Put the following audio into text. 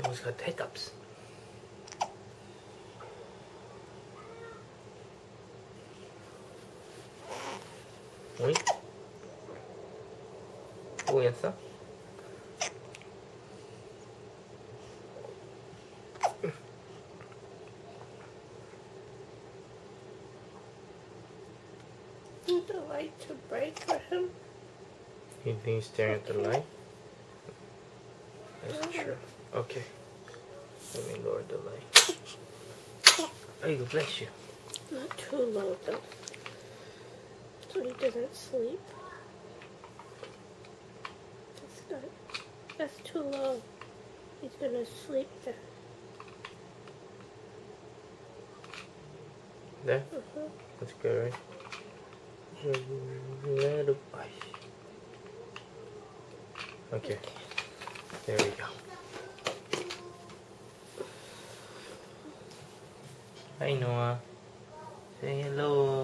Almost got hiccups. Oi? 뭐였어? Need the light to break for him? You think he's staring at the light? That's true. Okay. Let me lower the light. Oh, bless you. Not too low though, so he doesn't sleep. That's too low. He's gonna sleep then. There? That's good, right? Little boy. Okay. There we go. Hi, Noah. Say hello.